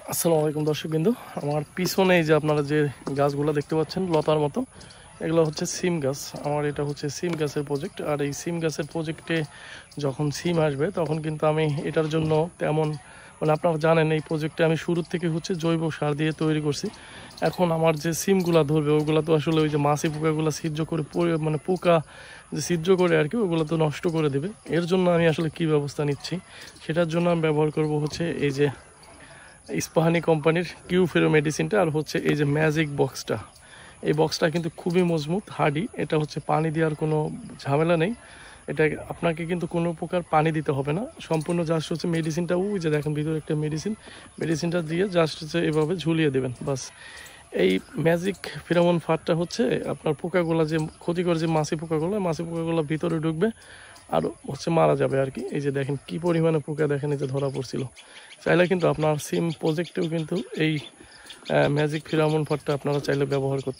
আসসালামু আলাইকুম দর্শকবৃন্দু। আমার পিছনে এই যে আপনারা যে গাছগুলো দেখতে পাচ্ছেন লতার মতো, এগুলো হচ্ছে সিম গাছ। আমার এটা হচ্ছে সিম গাছের প্রজেক্ট। আর এই সিম গাছের প্রজেক্টে যখন সিম আসবে তখন কিন্তু আমি এটার জন্য তেমন আপনারা জানেন এই প্রজেক্টে আমি শুরুর থেকে হচ্ছে জৈব সার দিয়ে তৈরি করছি। এখন আমার যে সিমগুলা ধরবে ওগুলো তো আসলে ওই যে মাছি পোকাগুলো ছিদ্র করে পোকা যে ছিদ্র করে আর কি ওগুলো তো নষ্ট করে দেবে। এর জন্য আমি আসলে কি ব্যবস্থা নিচ্ছি সেটার জন্য আমি ব্যবহার করব হচ্ছে এই যে ইস্পাহানি কোম্পানির কিউফেরো মেডিসিনটা, আর হচ্ছে এই যে ম্যাজিক বক্সটা। এই বক্সটা কিন্তু খুবই মজবুত, হার্ডি। এটা হচ্ছে পানি দেওয়ার কোনো ঝামেলা নেই। এটা আপনাকে কিন্তু কোনো প্রকার পানি দিতে হবে না, সম্পূর্ণ জাস্ট হচ্ছে মেডিসিনটা ওই যে দেখেন ভিতরে একটা মেডিসিনটা দিয়ে জাস্ট হচ্ছে এভাবে ঝুলিয়ে দেবেন বাস। এই ম্যাজিক ফেরোমন ফাঁদটা হচ্ছে আপনার পোকাগুলো যে ক্ষতিকর যে মাছি পোকাগুলো ভিতরে ঢুকবে আর হচ্ছে মারা যাবে আর কি। এই যে দেখেন কি পরিমাণে পোকা, দেখেন এই যে ধরা পড়ছিল। চাইলে কিন্তু আপনার সিম প্রজেক্টেও কিন্তু এই ম্যাজিক ফেরোমন ফাঁদটা আপনারা চাইলে ব্যবহার করতে